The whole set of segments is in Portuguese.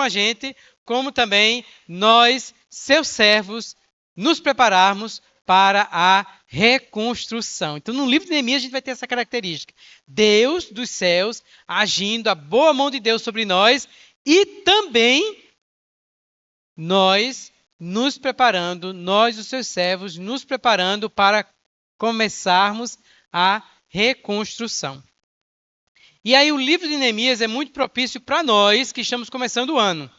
a gente, como também nós, seus servos, nos prepararmos para a reconstrução. Então, no livro de Neemias, a gente vai ter essa característica. Deus dos céus agindo, a boa mão de Deus sobre nós e também nós nos preparando, nós, os seus servos, nos preparando para começarmos a reconstrução. E aí o livro de Neemias é muito propício para nós que estamos começando o ano.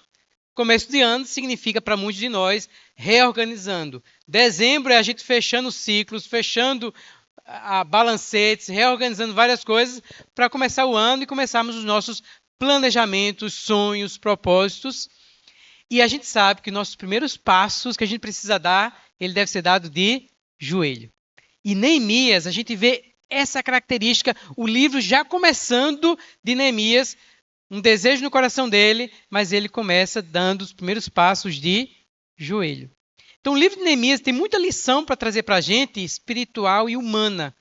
Começo de ano significa para muitos de nós reorganizando. Dezembro é a gente fechando ciclos, fechando balancetes, reorganizando várias coisas para começar o ano e começarmos os nossos planejamentos, sonhos, propósitos. E a gente sabe que nossos primeiros passos que a gente precisa dar, ele deve ser dado de joelho. E Neemias, a gente vê essa característica, o livro já começando de Neemias, um desejo no coração dele, mas ele começa dando os primeiros passos de joelho. Então o livro de Neemias tem muita lição para trazer para a gente, espiritual e humana,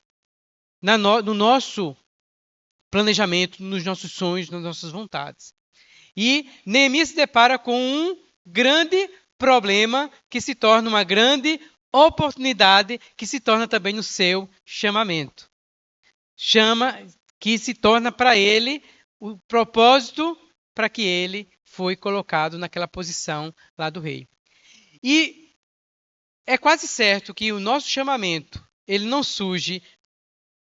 no nosso planejamento, nos nossos sonhos, nas nossas vontades. E Neemias se depara com um grande problema que se torna uma grande oportunidade, que se torna também no seu chamamento. Que se torna para ele o propósito para que ele foi colocado naquela posição lá do rei. E é quase certo que o nosso chamamento, ele não surge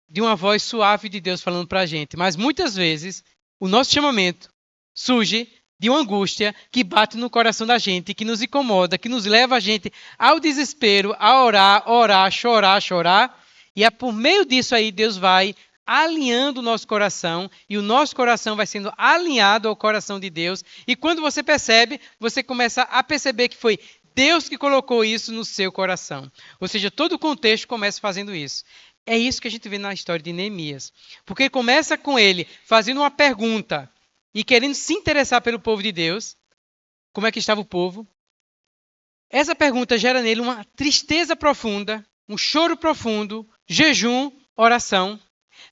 de uma voz suave de Deus falando para a gente, mas muitas vezes o nosso chamamento surge de uma angústia que bate no coração da gente, que nos incomoda, que nos leva a gente ao desespero, a orar, chorar. E é por meio disso aí Deus vai alinhando o nosso coração e o nosso coração vai sendo alinhado ao coração de Deus. E quando você percebe, você começa a perceber que foi Deus que colocou isso no seu coração. Ou seja, todo o contexto começa fazendo isso. É isso que a gente vê na história de Neemias. Porque começa com ele fazendo uma pergunta e querendo se interessar pelo povo de Deus. Como é que estava o povo? Essa pergunta gera nele uma tristeza profunda, um choro profundo, jejum, oração.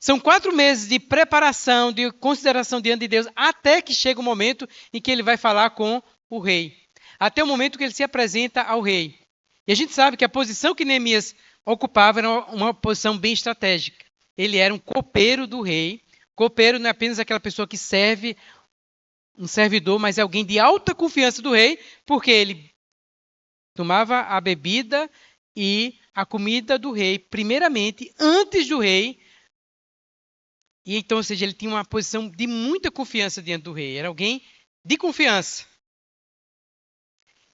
São 4 meses de preparação, de consideração diante de Deus, até que chega o momento em que ele vai falar com o rei. Até o momento que ele se apresenta ao rei. E a gente sabe que a posição que Neemias ocupava era uma posição bem estratégica. Ele era um copeiro do rei. Copeiro não é apenas aquela pessoa que serve, um servidor, mas é alguém de alta confiança do rei, porque ele tomava a bebida e a comida do rei, primeiramente, antes do rei. E então, ou seja, ele tinha uma posição de muita confiança diante do rei. Era alguém de confiança.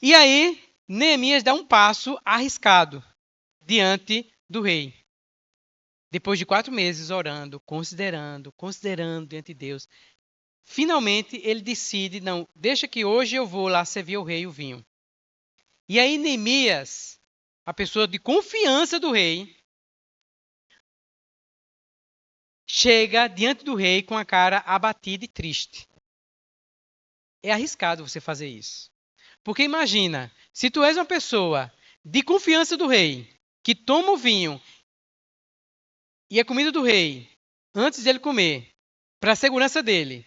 E aí, Neemias dá um passo arriscado diante do rei. Depois de 4 meses orando, considerando diante de Deus, finalmente ele decide, não, deixa que hoje eu vou lá servir ao rei o vinho. E aí Neemias, a pessoa de confiança do rei, chega diante do rei com a cara abatida e triste. É arriscado você fazer isso. Porque imagina, se tu és uma pessoa de confiança do rei, que toma o vinho e a comida do rei, antes dele comer, para a segurança dele,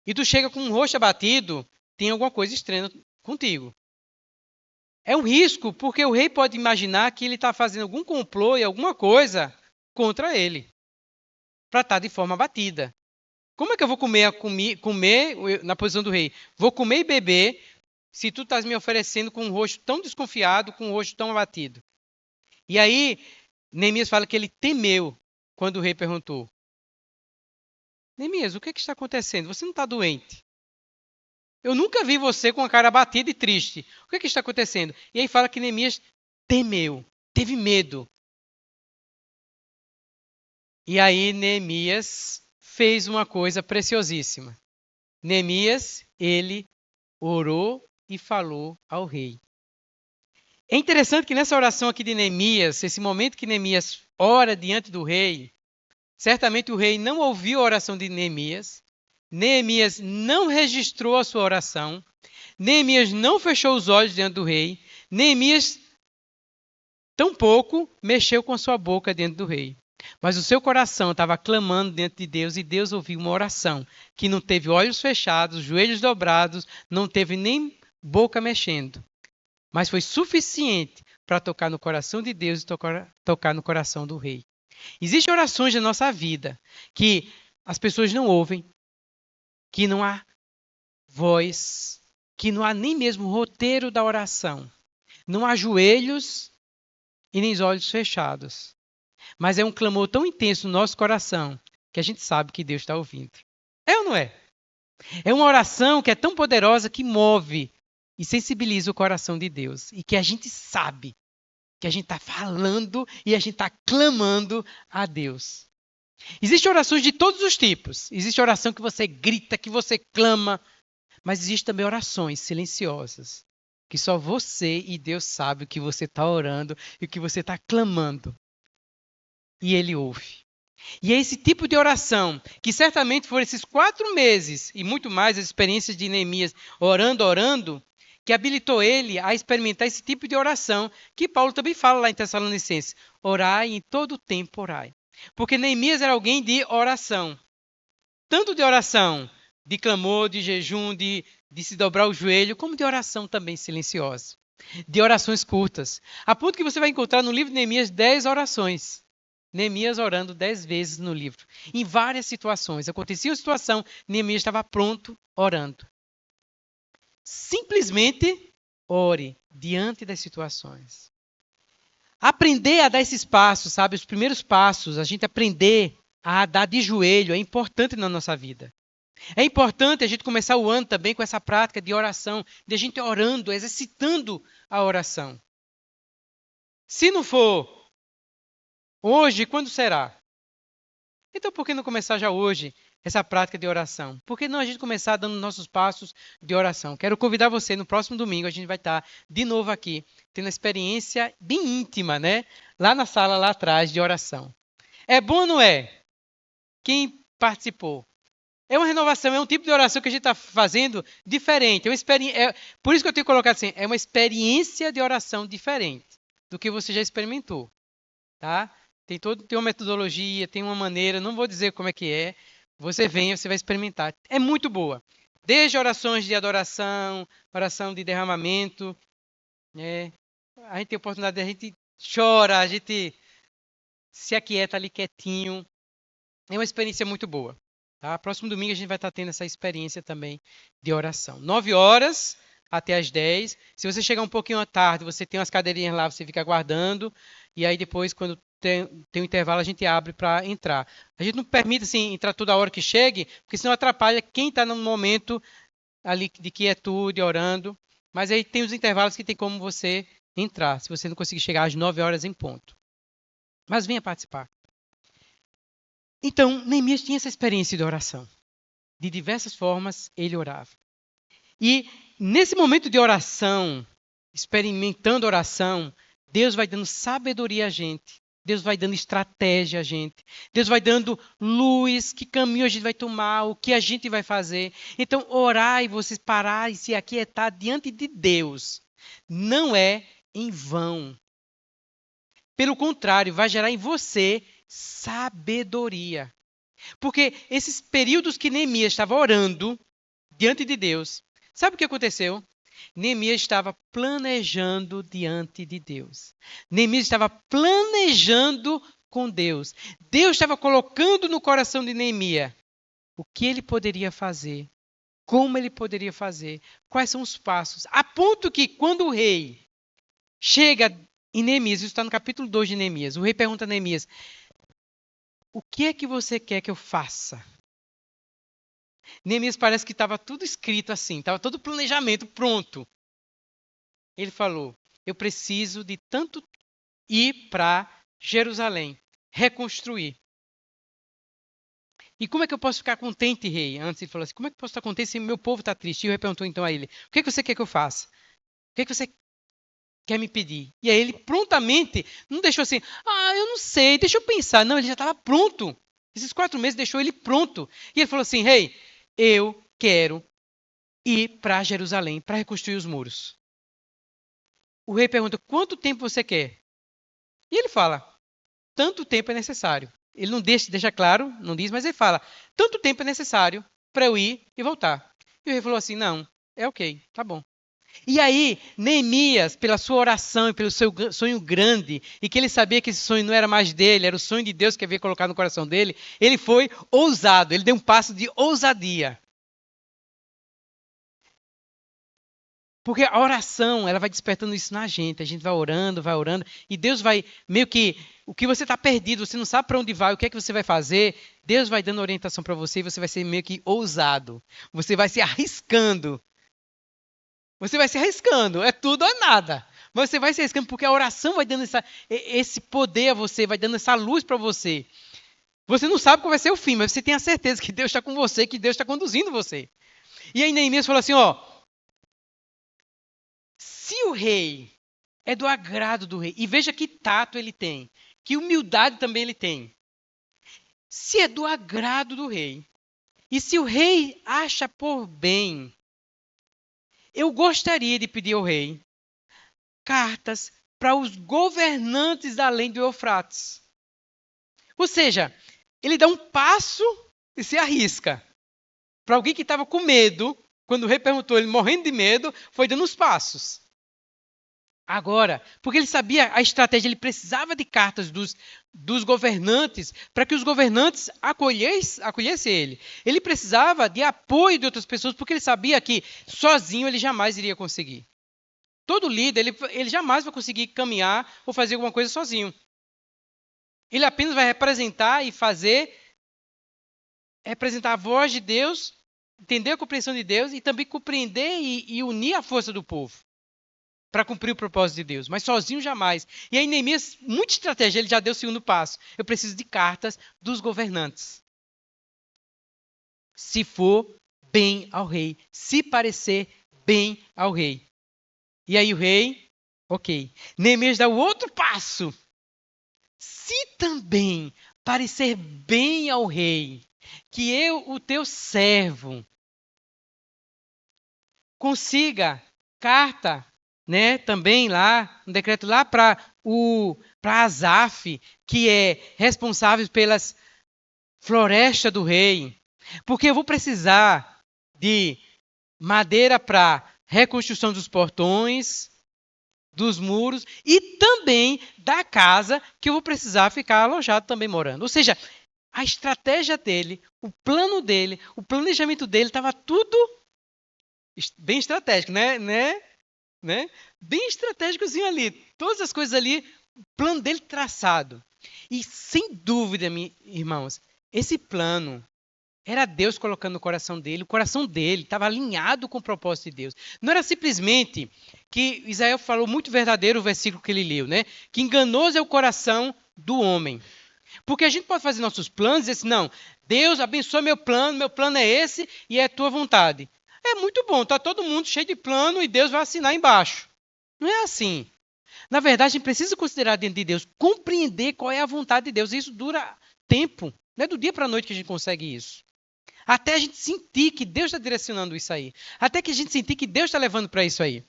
e tu chega com um rosto abatido, tem alguma coisa estranha contigo. É um risco, porque o rei pode imaginar que ele está fazendo algum complô e alguma coisa contra ele, para estar de forma abatida. Como é que eu vou comer na posição do rei? Vou comer e beber se tu estás me oferecendo com um rosto tão desconfiado, com um rosto tão abatido. E aí, Neemias fala que ele temeu quando o rei perguntou. Neemias, o que está acontecendo? Você não está doente? Eu nunca vi você com a cara abatida e triste. O que está acontecendo? E aí fala que Neemias temeu, teve medo. E aí Neemias fez uma coisa preciosíssima. Neemias, ele orou e falou ao rei. É interessante que nessa oração aqui de Neemias, esse momento que Neemias ora diante do rei, certamente o rei não ouviu a oração de Neemias. Neemias não registrou a sua oração. Neemias não fechou os olhos diante do rei. Neemias tampouco mexeu com a sua boca diante do rei. Mas o seu coração estava clamando diante de Deus e Deus ouviu uma oração que não teve olhos fechados, joelhos dobrados, não teve nem boca mexendo. Mas foi suficiente para tocar no coração de Deus e tocar no coração do rei. Existem orações na nossa vida que as pessoas não ouvem, que não há voz, que não há nem mesmo roteiro da oração. Não há joelhos e nem olhos fechados. Mas é um clamor tão intenso no nosso coração que a gente sabe que Deus está ouvindo. É ou não é? É uma oração que é tão poderosa que move e sensibiliza o coração de Deus. E que a gente sabe que a gente está falando e a gente está clamando a Deus. Existem orações de todos os tipos. Existe oração que você grita, que você clama. Mas existem também orações silenciosas. Que só você e Deus sabem o que você está orando e o que você está clamando. E Ele ouve. E é esse tipo de oração, que certamente foram esses 4 meses, e muito mais as experiências de Neemias orando, que habilitou ele a experimentar esse tipo de oração, que Paulo também fala lá em Tessalonicenses. Orai em todo o tempo, orai. Porque Neemias era alguém de oração. Tanto de oração, de clamor, de jejum, de se dobrar o joelho, como de oração também silenciosa. De orações curtas. A ponto que você vai encontrar no livro de Neemias 10 orações. Neemias orando 10 vezes no livro. Em várias situações. Acontecia uma situação, Neemias estava pronto, orando. Simplesmente ore diante das situações. Aprender a dar esses passos, sabe? Os primeiros passos, a gente aprender a dar de joelho é importante na nossa vida. É importante a gente começar o ano também com essa prática de oração, de a gente orando, exercitando a oração. Se não for hoje, quando será? Então, por que não começar já hoje essa prática de oração? Por que não a gente começar dando nossos passos de oração? Quero convidar você, no próximo domingo, a gente vai estar de novo aqui, tendo uma experiência bem íntima, né? Lá na sala, lá atrás, de oração. É bom ou não é? Quem participou? É uma renovação, é um tipo de oração que a gente está fazendo diferente. Por isso que eu tenho colocado assim, é uma experiência de oração diferente do que você já experimentou. Tá? Tem uma metodologia, tem uma maneira, não vou dizer como é que é. Você vem, você vai experimentar. É muito boa. Desde orações de adoração, oração de derramamento. A gente tem a oportunidade, a gente chora, a gente se aquieta ali quietinho. É uma experiência muito boa. Tá? Próximo domingo a gente vai estar tendo essa experiência também de oração. 9 horas até as 10. Se você chegar um pouquinho à tarde, você tem umas cadeirinhas lá, você fica aguardando. E aí depois, quando tem um intervalo, a gente abre para entrar. A gente não permite assim, entrar toda hora que chegue, porque senão atrapalha quem está no momento ali de quietude, orando. Mas aí tem os intervalos que tem como você entrar, se você não conseguir chegar às 9 horas em ponto. Mas venha participar. Então, Neemias tinha essa experiência de oração. De diversas formas, ele orava. E nesse momento de oração, experimentando oração, Deus vai dando sabedoria a gente. Deus vai dando estratégia a gente. Deus vai dando luz, que caminho a gente vai tomar, o que a gente vai fazer. Então, orar e vocês parar e se aquietar diante de Deus não é em vão. Pelo contrário, vai gerar em você sabedoria. Porque esses períodos que Neemias estava orando diante de Deus, sabe o que aconteceu? Neemias estava planejando diante de Deus. Neemias estava planejando com Deus. Deus estava colocando no coração de Neemias o que ele poderia fazer, como ele poderia fazer, quais são os passos. A ponto que quando o rei chega em Neemias, isso está no capítulo 2 de Neemias, o rei pergunta a Neemias, o que é que você quer que eu faça? Neemias parece que estava tudo escrito assim, estava todo o planejamento pronto. Ele falou, eu preciso de tanto ir para Jerusalém, reconstruir. E como é que eu posso ficar contente, rei? Antes ele falou assim, como é que eu posso estar contente se meu povo está triste? E o rei perguntou então a ele, o que é que você quer que eu faça? O que é que você quer me pedir? E aí ele prontamente, não deixou assim, eu não sei, deixa eu pensar. Não, ele já estava pronto. Esses 4 meses deixou ele pronto. E ele falou assim, rei, eu quero ir para Jerusalém para reconstruir os muros. O rei pergunta, quanto tempo você quer? E ele fala, tanto tempo é necessário. Ele não deixa claro, não diz, mas ele fala, tanto tempo é necessário para eu ir e voltar. E o rei falou assim, não, é ok, tá bom. E aí, Neemias, pela sua oração e pelo seu sonho grande, e que ele sabia que esse sonho não era mais dele, era o sonho de Deus que havia colocado no coração dele, ele foi ousado, ele deu um passo de ousadia. Porque a oração, ela vai despertando isso na gente. A gente vai orando, e Deus vai meio que o que você está perdido, você não sabe para onde vai, o que é que você vai fazer. Deus vai dando orientação para você e você vai ser meio que ousado. Você vai se arriscando. Você vai se arriscando, é tudo ou nada. Mas você vai se arriscando porque a oração vai dando esse poder a você, vai dando essa luz para você. Você não sabe qual vai ser o fim, mas você tem a certeza que Deus está com você, que Deus está conduzindo você. E aí Neemias falou assim, ó, se o rei é do agrado do rei, e veja que tato ele tem, que humildade também ele tem. Se é do agrado do rei, e se o rei acha por bem, eu gostaria de pedir ao rei cartas para os governantes além do Eufrates. Ou seja, ele dá um passo e se arrisca. Para alguém que estava com medo, quando o rei perguntou, ele morrendo de medo, foi dando os passos. Agora, porque ele sabia a estratégia, ele precisava de cartas dos governantes para que os governantes acolhessem ele. Ele precisava de apoio de outras pessoas, porque ele sabia que sozinho ele jamais iria conseguir. Todo líder, ele jamais vai conseguir caminhar ou fazer alguma coisa sozinho. Ele apenas vai representar e representar a voz de Deus, entender a compreensão de Deus e também compreender e unir a força do povo para cumprir o propósito de Deus, mas sozinho jamais. E aí Neemias, muita estratégia, ele já deu o segundo passo. Eu preciso de cartas dos governantes. Se for bem ao rei, se parecer bem ao rei. E aí o rei, ok. Neemias dá o outro passo. Se também parecer bem ao rei, que eu, o teu servo, consiga carta, né, também lá, um decreto lá para Asaf, que é responsável pelas florestas do rei, porque eu vou precisar de madeira para reconstrução dos portões, dos muros e também da casa que eu vou precisar ficar alojado também morando. Ou seja, a estratégia dele, o plano dele, o planejamento dele estava tudo bem estratégico, né? Bem estratégicozinho ali. Todas as coisas ali, o plano dele traçado. E sem dúvida, irmãos, esse plano era Deus colocando no coração dele. O coração dele estava alinhado com o propósito de Deus. Não era simplesmente que Isaías falou muito verdadeiro o versículo que ele leu, né? Que enganoso é o coração do homem. Porque a gente pode fazer nossos planos e dizer assim, não, Deus abençoa meu plano é esse e é a tua vontade. É muito bom, está todo mundo cheio de plano e Deus vai assinar embaixo. Não é assim. Na verdade, a gente precisa considerar dentro de Deus, compreender qual é a vontade de Deus. E isso dura tempo. Não é do dia para a noite que a gente consegue isso. Até a gente sentir que Deus está direcionando isso aí. Até que a gente sentir que Deus está levando para isso aí.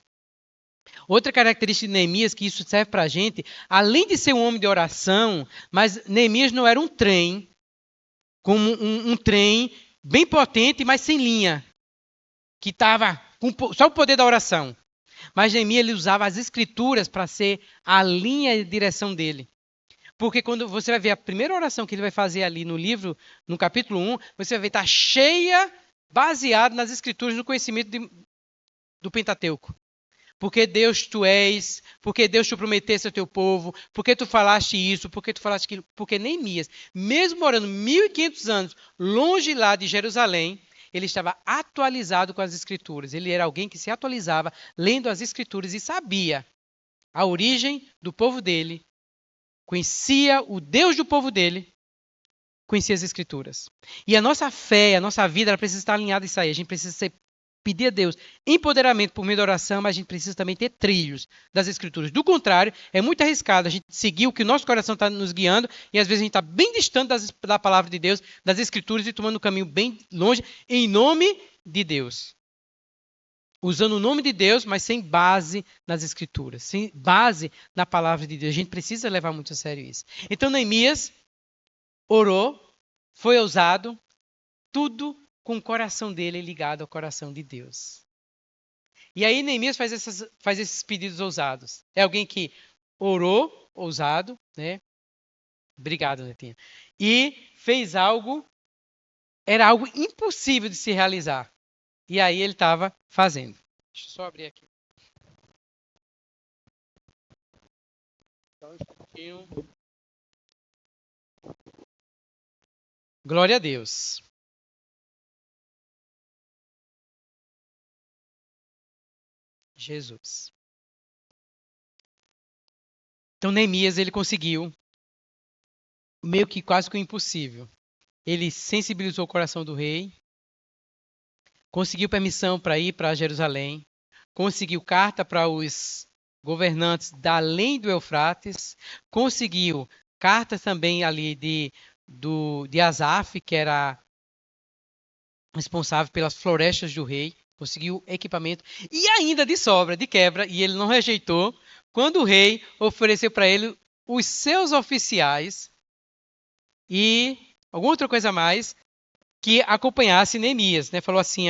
Outra característica de Neemias, que isso serve para a gente, além de ser um homem de oração, mas Neemias não era um trem, como um trem bem potente, mas sem linha, que estava com só o poder da oração. Mas Neemias ele usava as escrituras para ser a linha de direção dele. Porque quando você vai ver a primeira oração que ele vai fazer ali no livro, no capítulo 1, você vai ver está cheia, baseada nas escrituras, no conhecimento do Pentateuco. Porque Deus tu és, porque Deus te prometesse ao teu povo, porque tu falaste isso, porque tu falaste aquilo. Porque Neemias, mesmo morando 1500 anos longe lá de Jerusalém, ele estava atualizado com as escrituras. Ele era alguém que se atualizava lendo as escrituras e sabia a origem do povo dele, conhecia o Deus do povo dele, conhecia as escrituras. E a nossa fé, a nossa vida, ela precisa estar alinhada a isso aí. A gente precisa pedir a Deus empoderamento por meio da oração, mas a gente precisa também ter trilhos das escrituras. Do contrário, é muito arriscado a gente seguir o que o nosso coração está nos guiando e às vezes a gente está bem distante da palavra de Deus, das escrituras e tomando um caminho bem longe em nome de Deus. usando o nome de Deus, mas sem base nas Escrituras, sem base na palavra de Deus. A gente precisa levar muito a sério isso. Então, Neemias orou, foi ousado, tudo com o coração dele ligado ao coração de Deus. E aí Neemias faz esses pedidos ousados. É alguém que orou, ousado, né? Obrigado, Netinha. E fez algo, era algo impossível de se realizar. E aí ele estava fazendo. Deixa eu só abrir aqui. Só um pouquinho. Glória a Deus. Jesus. Então Neemias ele conseguiu meio que quase que o impossível. Ele sensibilizou o coração do rei, conseguiu permissão para ir para Jerusalém, conseguiu carta para os governantes da além do Eufrates, conseguiu cartas também ali de Asaf, que era responsável pelas florestas do rei, conseguiu equipamento e ainda de sobra, de quebra, e ele não rejeitou, quando o rei ofereceu para ele os seus oficiais e alguma outra coisa a mais que acompanhasse Neemias, né? Falou assim,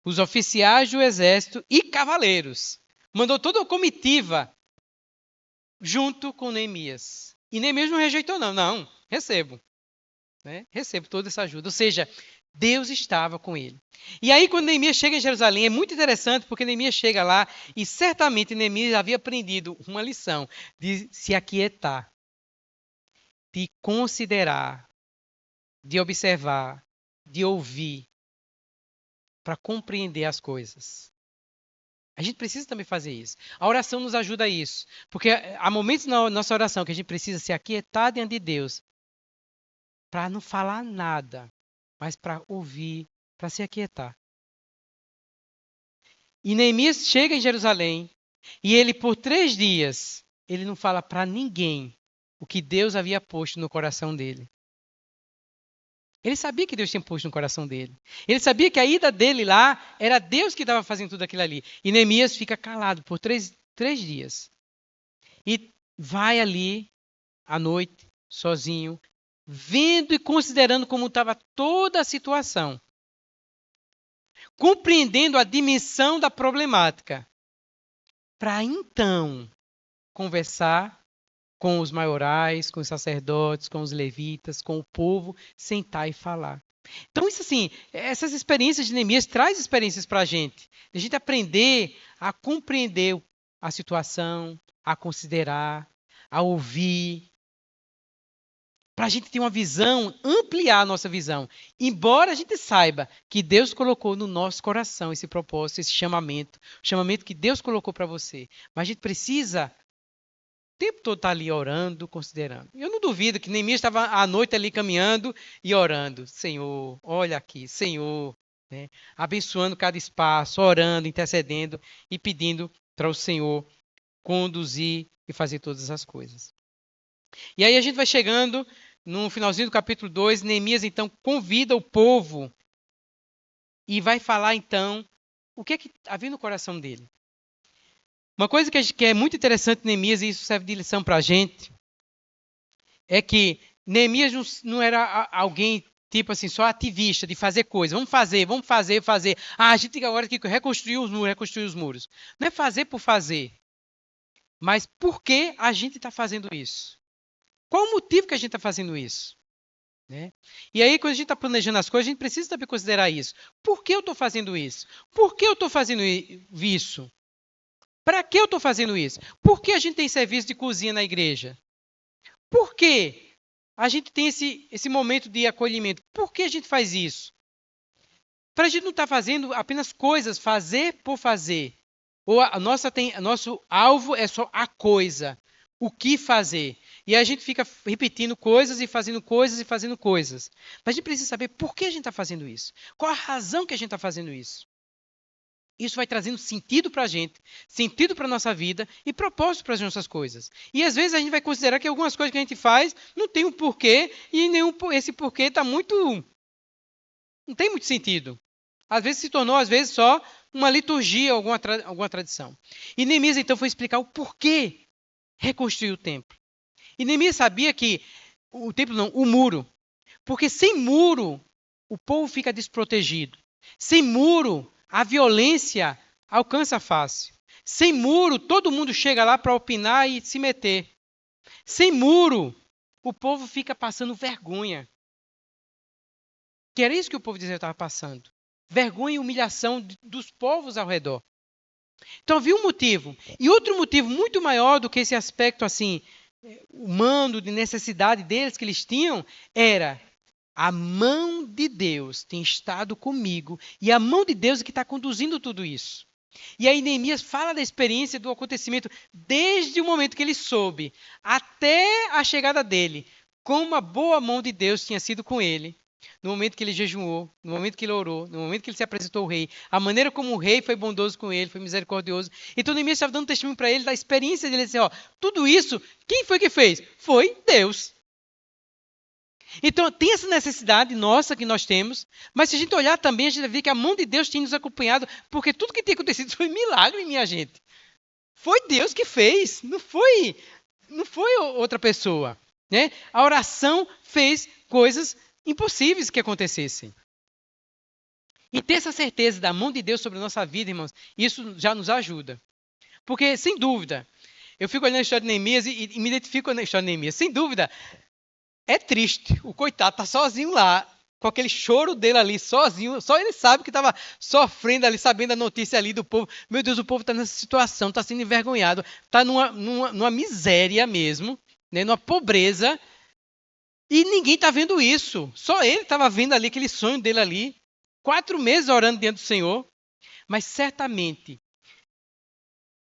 os oficiais do exército e cavaleiros. Mandou toda a comitiva junto com Neemias. E Neemias não rejeitou, não. Não, recebo. Né? Recebo toda essa ajuda. Ou seja, Deus estava com ele. E aí, quando Neemias chega em Jerusalém, é muito interessante, porque Neemias chega lá e certamente Neemias havia aprendido uma lição de se aquietar, de considerar, de observar, de ouvir, para compreender as coisas. A gente precisa também fazer isso. A oração nos ajuda a isso. Porque há momentos na nossa oração que a gente precisa se aquietar diante de Deus para não falar nada, mas para ouvir, para se aquietar. E Neemias chega em Jerusalém e ele, por 3 dias, ele não fala para ninguém o que Deus havia posto no coração dele. Ele sabia que Deus tinha posto no coração dele. Ele sabia que a ida dele lá era Deus que estava fazendo tudo aquilo ali. E Neemias fica calado por 3 dias. E vai ali à noite, sozinho, vendo e considerando como estava toda a situação. Compreendendo a dimensão da problemática. Para então conversar com os maiorais, com os sacerdotes, com os levitas, com o povo, sentar e falar. Então, isso assim, essas experiências de Neemias traz experiências para a gente aprender a compreender a situação, a considerar, a ouvir, para a gente ter uma visão, ampliar a nossa visão. Embora a gente saiba que Deus colocou no nosso coração esse propósito, esse chamamento, o chamamento que Deus colocou para você, mas a gente precisa o tempo todo estar ali orando, considerando. Eu não duvido que Neemias estava à noite ali caminhando e orando. Senhor, olha aqui, Senhor. Né? Abençoando cada espaço, orando, intercedendo e pedindo para o Senhor conduzir e fazer todas as coisas. E aí a gente vai chegando no finalzinho do capítulo 2, Neemias então convida o povo e vai falar então o que havia no coração dele. Uma coisa que é muito interessante em Neemias, e isso serve de lição para a gente, é que Neemias não era alguém tipo assim, só ativista, de fazer coisa. Vamos fazer. A gente tem agora que reconstruir os muros. Não é fazer por fazer, mas por que a gente está fazendo isso? Qual o motivo que a gente está fazendo isso? Né? E aí, quando a gente está planejando as coisas, a gente precisa também considerar isso. Por que eu estou fazendo isso? Por que eu estou fazendo isso? Para que eu estou fazendo isso? Por que a gente tem serviço de cozinha na igreja? Por que a gente tem esse momento de acolhimento? Por que a gente faz isso? Para a gente não estar fazendo apenas coisas, fazer por fazer. Ou nosso alvo é só a coisa, o que fazer. E a gente fica repetindo coisas e fazendo coisas e fazendo coisas. Mas a gente precisa saber por que a gente está fazendo isso. Qual a razão que a gente está fazendo isso. Isso vai trazendo sentido para a gente, sentido para a nossa vida e propósito para as nossas coisas. E às vezes a gente vai considerar que algumas coisas que a gente faz não tem um porquê e esse porquê está muito... não tem muito sentido. Às vezes se tornou, só uma liturgia, alguma tradição. E Neemias então foi explicar o porquê reconstruir o templo. E Neemias sabia que o templo não, o muro. Porque sem muro, o povo fica desprotegido. Sem muro, a violência alcança fácil. Sem muro, todo mundo chega lá para opinar e se meter. Sem muro, o povo fica passando vergonha. Que era isso que o povo de Israel estava passando. Vergonha e humilhação dos povos ao redor. Então havia um motivo. E outro motivo muito maior do que esse aspecto assim humano, de necessidade deles que eles tinham, era a mão de Deus tem estado comigo e a mão de Deus é que está conduzindo tudo isso. E aí Neemias fala da experiência do acontecimento desde o momento que ele soube até a chegada dele, como a boa mão de Deus tinha sido com ele. No momento que ele jejuou, no momento que ele orou, no momento que ele se apresentou ao rei, a maneira como o rei foi bondoso com ele, foi misericordioso. Então Neemias estava dando testemunho para ele da experiência dele, assim, ó, tudo isso, quem foi que fez? Foi Deus. Então tem essa necessidade nossa que nós temos, mas se a gente olhar também, a gente vai ver que a mão de Deus tem nos acompanhado, porque tudo que tem acontecido foi milagre, minha gente. Foi Deus que fez, não foi outra pessoa. Né? A oração fez coisas impossíveis que acontecessem. E ter essa certeza da mão de Deus sobre a nossa vida, irmãos, isso já nos ajuda. Porque, sem dúvida, eu fico olhando a história de Neemias e me identifico na história de Neemias. Sem dúvida, é triste. O coitado está sozinho lá, com aquele choro dele ali, sozinho. Só ele sabe que estava sofrendo ali, sabendo a notícia ali do povo. Meu Deus, o povo está nessa situação, está sendo envergonhado, está numa miséria mesmo, né, numa pobreza. E ninguém está vendo isso. Só ele estava vendo ali aquele sonho dele ali. 4 meses orando diante do Senhor. Mas certamente,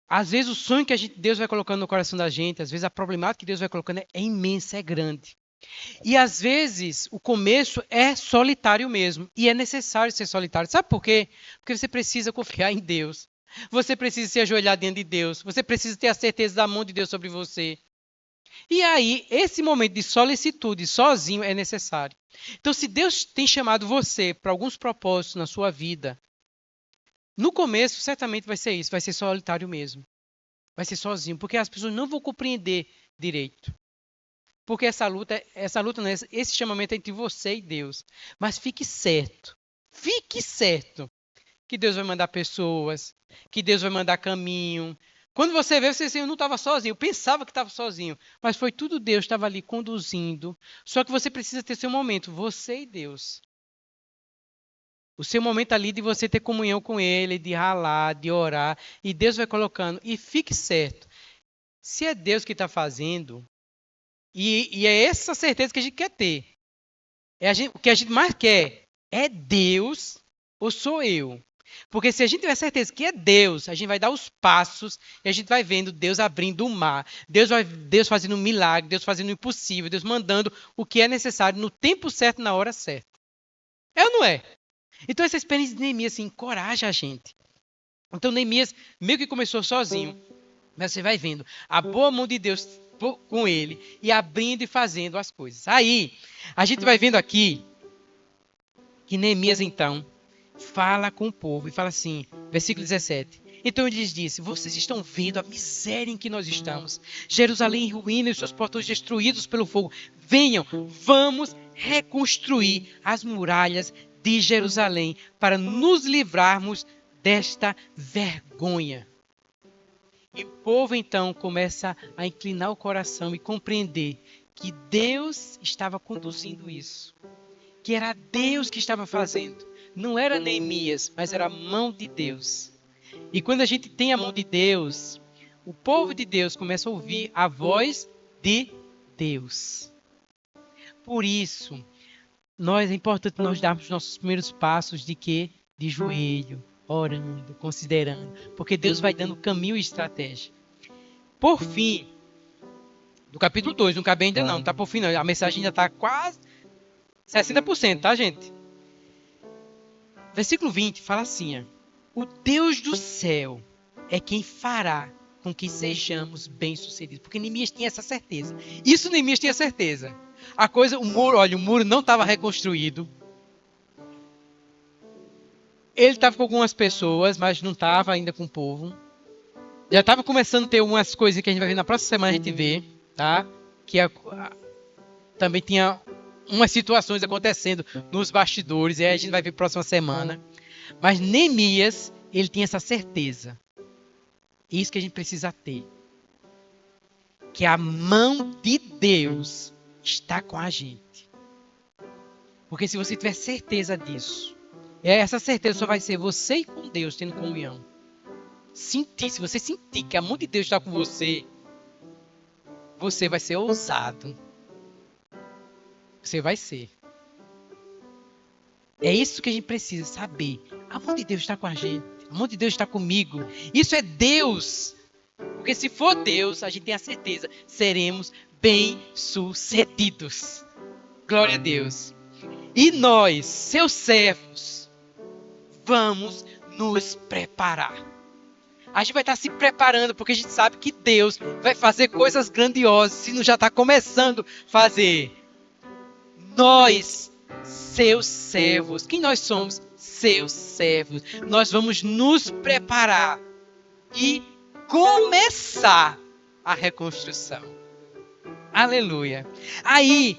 às vezes o sonho que Deus vai colocando no coração da gente, às vezes a problemática que Deus vai colocando é imensa, é grande. E às vezes o começo é solitário mesmo. E é necessário ser solitário. Sabe por quê? Porque você precisa confiar em Deus. Você precisa se ajoelhar diante de Deus. Você precisa ter a certeza da mão de Deus sobre você. E aí, esse momento de solicitude sozinho é necessário. Então, se Deus tem chamado você para alguns propósitos na sua vida, no começo, certamente vai ser isso, vai ser solitário mesmo. Vai ser sozinho, porque as pessoas não vão compreender direito. Porque essa luta não é, esse chamamento é entre você e Deus. Mas fique certo que Deus vai mandar pessoas, que Deus vai mandar caminho. Quando você vê, você diz, eu não estava sozinho, eu pensava que estava sozinho, mas foi tudo Deus, estava ali conduzindo. Só que você precisa ter seu momento, você e Deus. O seu momento ali de você ter comunhão com Ele, de ralar, de orar, e Deus vai colocando. E fique certo, se é Deus que está fazendo, e é essa certeza que a gente quer ter, o que a gente mais quer é Deus ou sou eu? Porque se a gente tiver certeza que é Deus, a gente vai dar os passos e a gente vai vendo Deus abrindo o mar, Deus fazendo um milagre, Deus fazendo o impossível, Deus mandando o que é necessário no tempo certo, na hora certa. É ou não é? Então essa experiência de Neemias assim, encoraja a gente. Então Neemias meio que começou sozinho, mas você vai vendo a boa mão de Deus com ele e abrindo e fazendo as coisas. Aí a gente vai vendo aqui que Neemias então fala com o povo e fala assim, versículo 17. Então ele lhes disse, vocês estão vendo a miséria em que nós estamos. Jerusalém em ruína e os seus portões destruídos pelo fogo. Venham, vamos reconstruir as muralhas de Jerusalém para nos livrarmos desta vergonha. E o povo então começa a inclinar o coração e compreender que Deus estava conduzindo isso. Que era Deus que estava fazendo. Não era Neemias, mas era a mão de Deus. E quando a gente tem a mão de Deus, o povo de Deus começa a ouvir a voz de Deus. Por isso, é importante nós darmos nossos primeiros passos de quê? De joelho, orando, considerando. Porque Deus vai dando caminho e estratégia. Por fim, do capítulo 2, não acabei ainda não, tá por fim não. A mensagem ainda está quase 60%, tá, gente? Versículo 20 fala assim, o Deus do céu é quem fará com que sejamos bem-sucedidos. Porque Neemias tinha essa certeza. Isso Neemias tinha certeza. O muro não estava reconstruído. Ele estava com algumas pessoas, mas não estava ainda com o povo. Já estava começando a ter umas coisas que a gente vai ver na próxima semana, a gente vê, tá? Que também tinha umas situações acontecendo nos bastidores, e aí a gente vai ver próxima semana. Mas Neemias, ele tinha essa certeza. Isso que a gente precisa ter. Que a mão de Deus está com a gente. Porque se você tiver certeza disso, essa certeza só vai ser você e com Deus tendo comunhão. Se você sentir que a mão de Deus está com você, você vai ser ousado. Você vai ser. É isso que a gente precisa saber. A mão de Deus está com a gente. A mão de Deus está comigo. Isso é Deus. Porque se for Deus, a gente tem a certeza, seremos bem-sucedidos. Glória a Deus. E nós, seus servos, vamos nos preparar. A gente vai estar se preparando, porque a gente sabe que Deus vai fazer coisas grandiosas, se não já está começando a fazer. Nós, seus servos, quem nós somos? Seus servos. Nós vamos nos preparar e começar a reconstrução. Aleluia. Aí,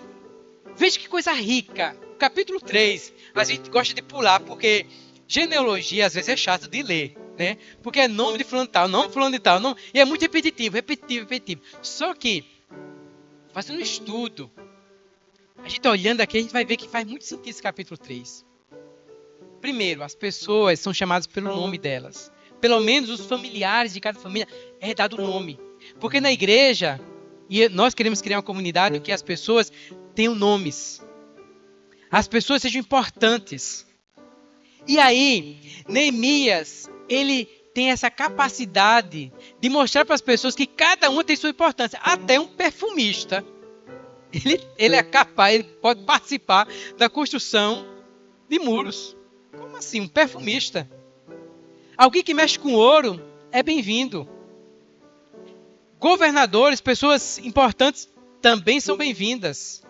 veja que coisa rica. Capítulo 3, a gente gosta de pular, porque genealogia às vezes é chato de ler, né? Porque é nome de fulano de tal, nome de fulano de tal, nome, e é muito repetitivo. Só que, fazendo um estudo, a gente olhando aqui, a gente vai ver que faz muito sentido esse capítulo 3. Primeiro, as pessoas são chamadas pelo nome delas. Pelo menos os familiares de cada família é dado nome. Porque na igreja, e nós queremos criar uma comunidade em que as pessoas tenham nomes. As pessoas sejam importantes. E aí, Neemias, ele tem essa capacidade de mostrar para as pessoas que cada um tem sua importância. Até um perfumista. Ele é capaz, ele pode participar da construção de muros. Como assim? Um perfumista? Alguém que mexe com ouro é bem-vindo. Governadores, pessoas importantes também são bem-vindas.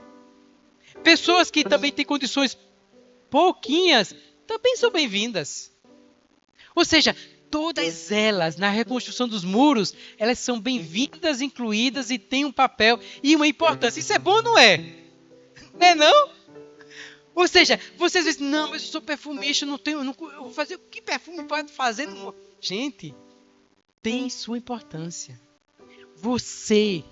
Pessoas que também têm condições pouquinhas também são bem-vindas. Ou seja, todas elas, na reconstrução dos muros, elas são bem-vindas, incluídas e têm um papel e uma importância. Isso é bom ou não é? Não é não? Ou seja, vocês dizem, não, mas eu sou perfumista, eu vou fazer o que perfume pode fazer? Gente, tem sua importância. Você,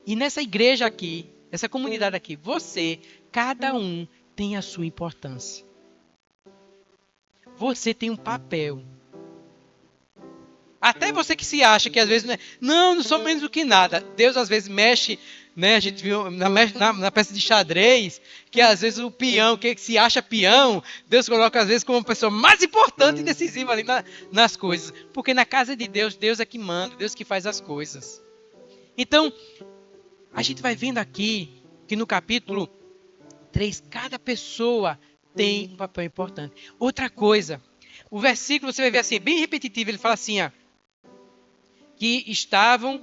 e nessa igreja aqui, nessa comunidade aqui, você, cada um tem a sua importância. Você tem um papel. Até você que se acha que às vezes não sou menos do que nada. Deus às vezes mexe, né? A gente viu na peça de xadrez que às vezes o peão, que se acha peão, Deus coloca às vezes como uma pessoa mais importante e decisiva ali nas coisas. Porque na casa de Deus, Deus é que manda, Deus que faz as coisas. Então, a gente vai vendo aqui que no capítulo 3, cada pessoa tem um papel importante. Outra coisa, o versículo você vai ver assim, bem repetitivo, ele fala assim, que estavam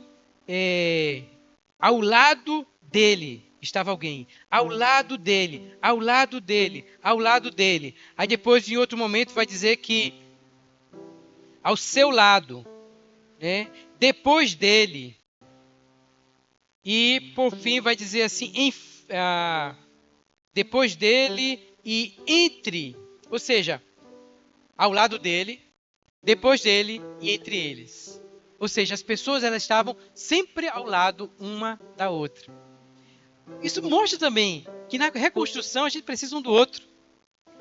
ao lado dele, estava alguém, ao lado dele, ao lado dele, ao lado dele. Aí depois, em outro momento, vai dizer que ao seu lado, né, depois dele. E, por fim, vai dizer assim, depois dele e entre, ou seja, ao lado dele, depois dele e entre eles. Ou seja, as pessoas elas estavam sempre ao lado uma da outra. Isso mostra também que na reconstrução a gente precisa um do outro.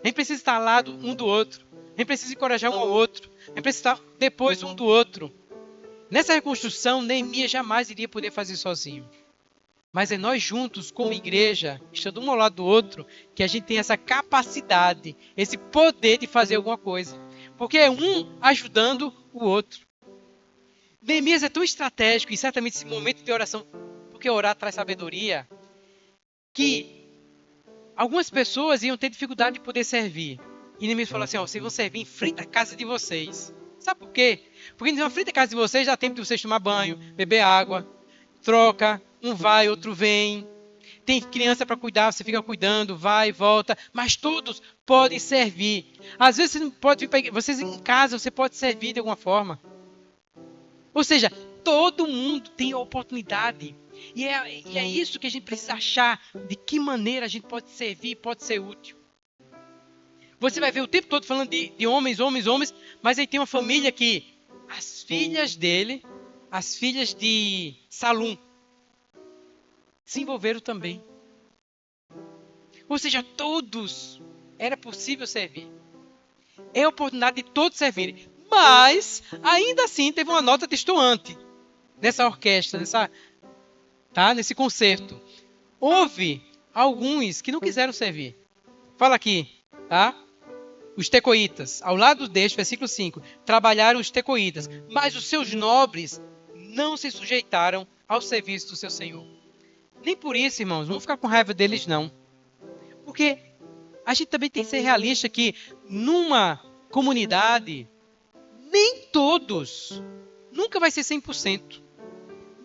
A gente precisa estar ao lado um do outro. A gente precisa encorajar um ao outro. A gente precisa estar depois um do outro. Nessa reconstrução, Neemias jamais iria poder fazer sozinho. Mas é nós juntos, como igreja, estando um ao lado do outro, que a gente tem essa capacidade, esse poder de fazer alguma coisa. Porque é um ajudando o outro. Neemias é tão estratégico, e certamente esse momento de oração, porque orar traz sabedoria, que algumas pessoas iam ter dificuldade de poder servir. E Neemias falou assim, vocês vão servir em frente à casa de vocês. Sabe por quê? Porque na frente da casa de vocês dá tempo de vocês tomar banho, beber água, troca, um vai, outro vem. tem criança para cuidar, você fica cuidando, vai e volta, mas todos podem servir. Às vezes você não pode vir para igreja, vocês em casa, você pode servir de alguma forma. Ou seja, todo mundo tem a oportunidade. E é isso que a gente precisa achar, de que maneira a gente pode servir, pode ser útil. Você vai ver o tempo todo falando de homens, mas aí tem uma família que as filhas dele, as filhas de Salum, se envolveram também. Ou seja, todos era possível servir. É a oportunidade de todos servirem. Mas, ainda assim, teve uma nota destoante nessa orquestra, nesse concerto. Houve alguns que não quiseram servir. Fala aqui, tá? Os tecoítas. Ao lado deste, versículo 5. Trabalharam os tecoítas, mas os seus nobres não se sujeitaram ao serviço do seu Senhor. Nem por isso, irmãos, vamos ficar com raiva deles, não. Porque a gente também tem que ser realista que numa comunidade, nem todos, nunca vai ser 100%.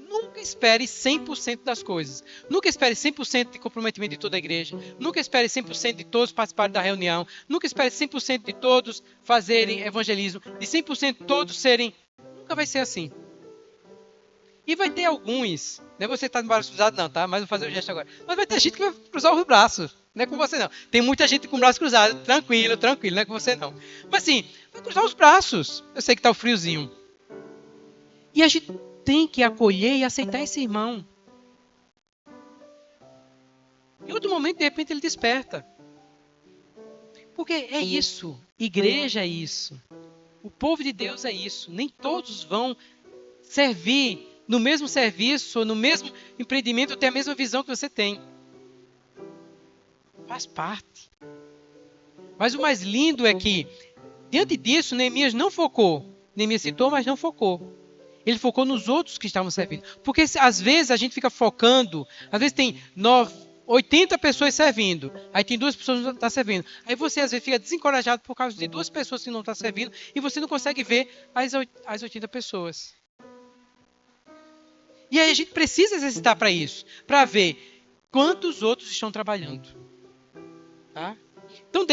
Nunca espere 100% das coisas. Nunca espere 100% de comprometimento de toda a igreja. Nunca espere 100% de todos participarem da reunião. Nunca espere 100% de todos fazerem evangelismo. De 100% de todos serem... Nunca vai ser assim. E vai ter alguns, não é você que está de braço cruzado não, tá? Mas vou fazer o gesto agora. Mas vai ter gente que vai cruzar os braços, não é com você não. Tem muita gente com o braço cruzado, tranquilo, não é com você não. Mas assim, vai cruzar os braços. Eu sei que está o friozinho. E a gente tem que acolher e aceitar esse irmão. Em outro momento, de repente, ele desperta. Porque é isso. Igreja é isso. O povo de Deus é isso. Nem todos vão servir no mesmo serviço, no mesmo empreendimento, ter a mesma visão que você tem. Faz parte. Mas o mais lindo é que, diante disso, Neemias não focou. Neemias citou, mas não focou. Ele focou nos outros que estavam servindo. Porque às vezes a gente fica focando, às vezes tem 80 pessoas servindo, aí tem 2 pessoas que não estão servindo. Aí você às vezes fica desencorajado por causa de 2 pessoas que não estão servindo e você não consegue ver as 80 pessoas. E aí a gente precisa exercitar para isso, para ver quantos outros estão trabalhando. Tá? Então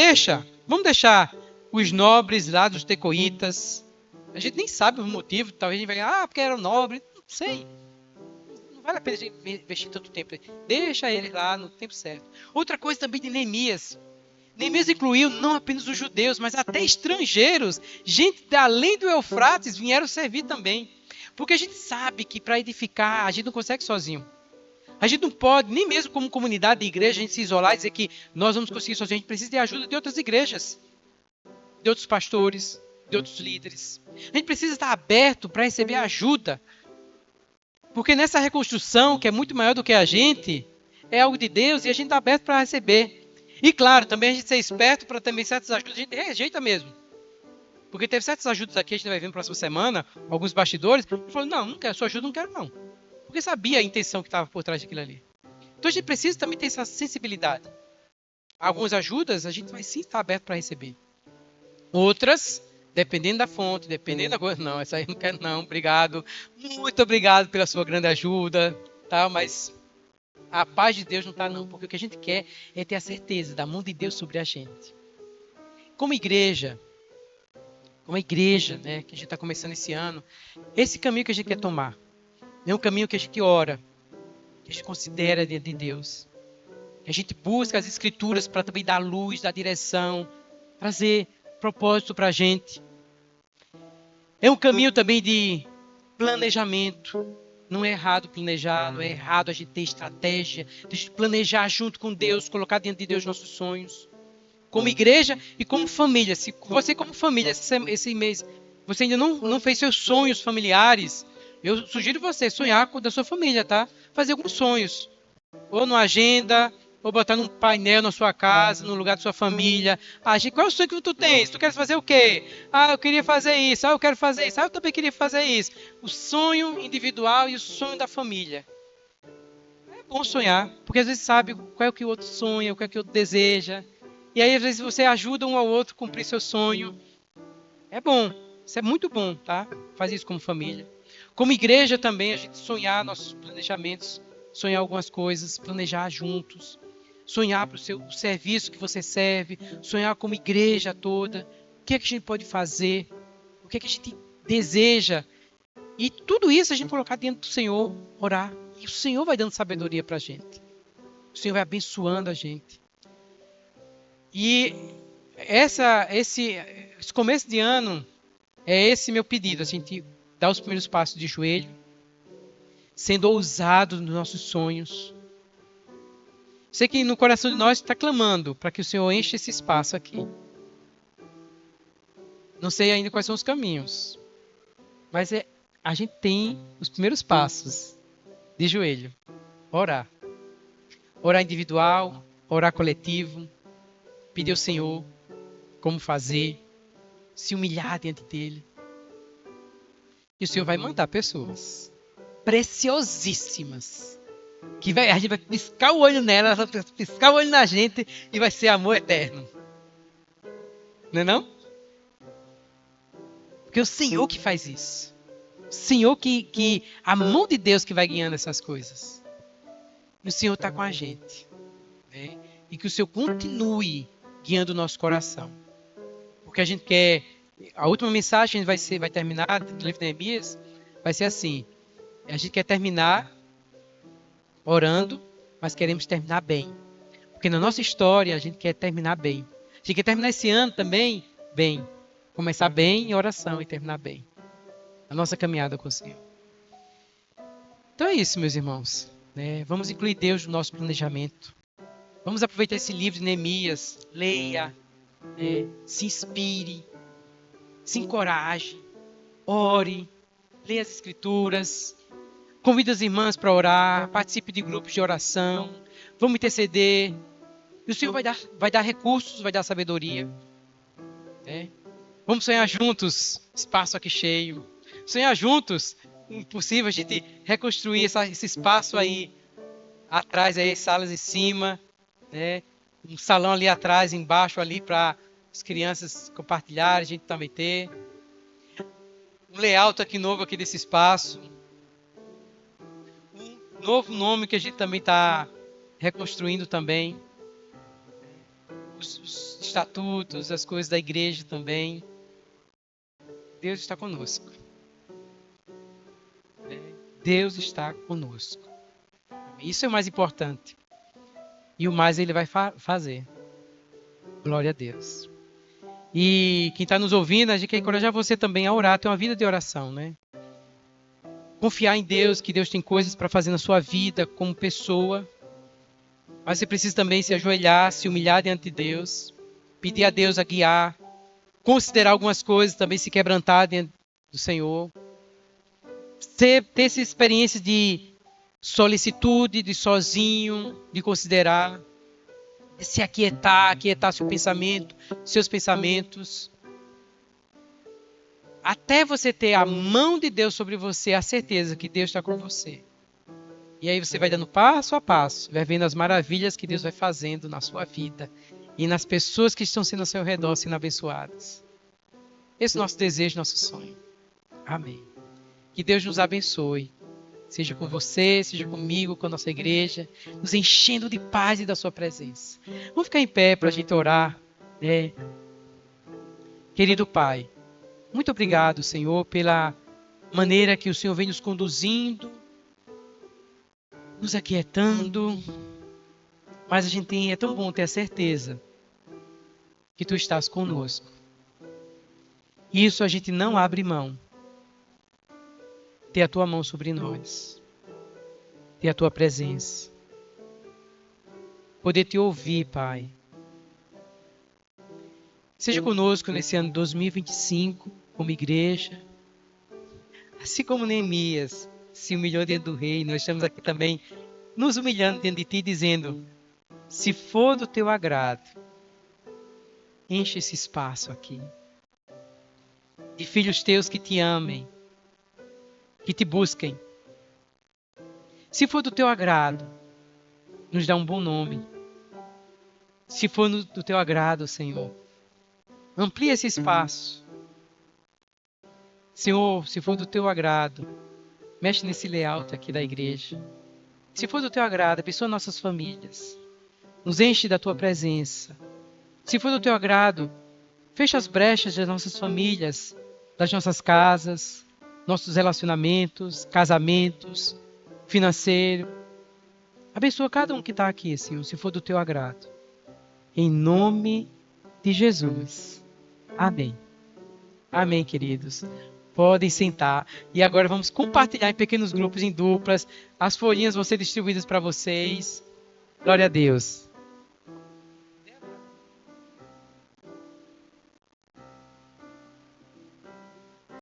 vamos deixar os nobres lá dos tecoítas. A gente nem sabe o motivo, talvez a gente vai porque eram nobres, não sei. Não vale a pena a gente investir tanto tempo. Deixa eles lá no tempo certo. Outra coisa também de Neemias. Neemias incluiu não apenas os judeus, mas até estrangeiros. Gente além do Eufrates vieram servir também. Porque a gente sabe que para edificar, a gente não consegue sozinho. A gente não pode, nem mesmo como comunidade de igreja, a gente se isolar e dizer que nós vamos conseguir sozinho. A gente precisa de ajuda de outras igrejas, de outros pastores, de outros líderes. A gente precisa estar aberto para receber ajuda. Porque nessa reconstrução, que é muito maior do que a gente, é algo de Deus e a gente está aberto para receber. E claro, também a gente ser esperto para também certas ajudas, a gente rejeita mesmo. Porque teve certas ajudas aqui, a gente vai ver na próxima semana, alguns bastidores, e falou, não quero sua ajuda, não quero não. Porque sabia a intenção que estava por trás daquilo ali. Então a gente precisa também ter essa sensibilidade. Algumas ajudas, a gente vai sim estar aberto para receber. Outras, dependendo da fonte, dependendo da coisa, não, essa aí eu não quero não, obrigado. Muito obrigado pela sua grande ajuda, tá? Mas a paz de Deus não está não, porque o que a gente quer é ter a certeza da mão de Deus sobre a gente. Como igreja, né, que a gente está começando esse ano, esse caminho que a gente quer tomar, é um caminho que a gente ora, que a gente considera diante de Deus, que a gente busca as escrituras para também dar luz, dar direção, trazer propósito para a gente. É um caminho também de planejamento. Não é errado planejar, não é errado a gente ter estratégia, a gente planejar junto com Deus, colocar diante de Deus nossos sonhos. Como igreja e como família. Se você como família, esse mês, você ainda não fez seus sonhos familiares, eu sugiro você sonhar com a sua família, tá? Fazer alguns sonhos. Ou numa agenda, ou botar num painel na sua casa, no lugar da sua família. Qual é o sonho que tu tens? Tu queres fazer o quê? Eu queria fazer isso. Eu quero fazer isso. Eu também queria fazer isso. O sonho individual e o sonho da família. É bom sonhar, porque às vezes sabe qual é o que o outro sonha, o que é o que o outro deseja. E aí, às vezes, você ajuda um ao outro a cumprir seu sonho. É bom. Isso é muito bom, tá? Faz isso como família. Como igreja também, a gente sonhar nossos planejamentos sonhar algumas coisas, planejar juntos, sonhar para o serviço que você serve, sonhar como igreja toda, o que é que a gente pode fazer, o que é que a gente deseja. E tudo isso a gente colocar diante do Senhor, orar. E o Senhor vai dando sabedoria para a gente. O Senhor vai abençoando a gente. E esse começo de ano é esse meu pedido. A gente dar os primeiros passos de joelho, sendo ousado nos nossos sonhos. Sei que no coração de nós está clamando para que o Senhor enche esse espaço aqui. Não sei ainda quais são os caminhos, mas a gente tem os primeiros passos de joelho. Orar. Orar individual, orar coletivo, pedir ao Senhor como fazer, se humilhar diante dele. E o Senhor vai mandar pessoas preciosíssimas, que a gente vai piscar o olho nela, ela vai piscar o olho na gente e vai ser amor eterno. Não é não? Porque é o Senhor que faz isso. O Senhor que a mão de Deus que vai guiando essas coisas. E o Senhor está com a gente. Né? E que o Senhor continue guiando o nosso coração. Porque a gente quer... A última mensagem vai terminar do livro de Neemias, vai ser assim. A gente quer terminar orando, mas queremos terminar bem. Porque na nossa história a gente quer terminar bem. A gente quer terminar esse ano também bem. Começar bem em oração e terminar bem. A nossa caminhada com o Senhor. Então é isso, meus irmãos. Né? Vamos incluir Deus no nosso planejamento. Vamos aproveitar esse livro de Neemias. Leia. Se inspire. Se encoraje. Ore. Leia as Escrituras. Convide as irmãs para orar. Participe de grupos de oração. Vamos interceder. E o Senhor vai dar recursos, vai dar sabedoria. Né? Vamos sonhar juntos. Espaço aqui cheio. Sonhar juntos. Impossível a gente reconstruir esse espaço aí. Atrás, aí, salas em cima. Né? Um salão ali atrás, embaixo ali para as crianças compartilharem. A gente também ter. Um layout aqui novo aqui desse espaço. Um novo nome que a gente também está reconstruindo também. Os estatutos, as coisas da igreja também. Deus está conosco. Deus está conosco. Isso é o mais importante. E o mais Ele vai fazer. Glória a Deus. E quem está nos ouvindo, a gente quer encorajar você também a orar, ter uma vida de oração, né? Confiar em Deus, que Deus tem coisas para fazer na sua vida como pessoa. Mas você precisa também se ajoelhar, se humilhar diante de Deus, pedir a Deus a guiar, considerar algumas coisas, também se quebrantar diante do Senhor. Ter essa experiência de solicitude, de sozinho, de considerar, de se aquietar seu pensamento, seus pensamentos. Até você ter a mão de Deus sobre você, a certeza que Deus está com você. E aí você vai dando passo a passo, vai vendo as maravilhas que Deus vai fazendo na sua vida e nas pessoas que estão sendo ao seu redor sendo abençoadas. Esse é o nosso desejo, nosso sonho. Amém. Que Deus nos abençoe. Seja com você, seja comigo, com a nossa igreja, nos enchendo de paz e da sua presença. Vamos ficar em pé para a gente orar. Querido Pai, muito obrigado, Senhor, pela maneira que o Senhor vem nos conduzindo, nos aquietando. Mas é tão bom ter a certeza que Tu estás conosco. Isso a gente não abre mão. Ter a Tua mão sobre nós. Ter a Tua presença. Poder Te ouvir, Pai. Seja conosco nesse ano 2025, como igreja. Assim como Neemias se humilhou diante do rei, nós estamos aqui também nos humilhando diante de Ti, dizendo: se for do Teu agrado, enche esse espaço aqui. De filhos Teus que Te amem, que Te busquem. Se for do Teu agrado, nos dá um bom nome. Se for do Teu agrado, Senhor, amplia esse espaço. Senhor, se for do Teu agrado, mexe nesse layout aqui da igreja. Se for do teu agrado, abençoa nossas famílias. Nos enche da tua presença. Se for do teu agrado, fecha as brechas das nossas famílias, das nossas casas, nossos relacionamentos, casamentos, financeiro. Abençoa cada um que está aqui, Senhor, se for do teu agrado. Em nome de Jesus. Amém. Amém, queridos. Podem sentar. E agora vamos compartilhar em pequenos grupos, em duplas. As folhinhas vão ser distribuídas para vocês. Glória a Deus.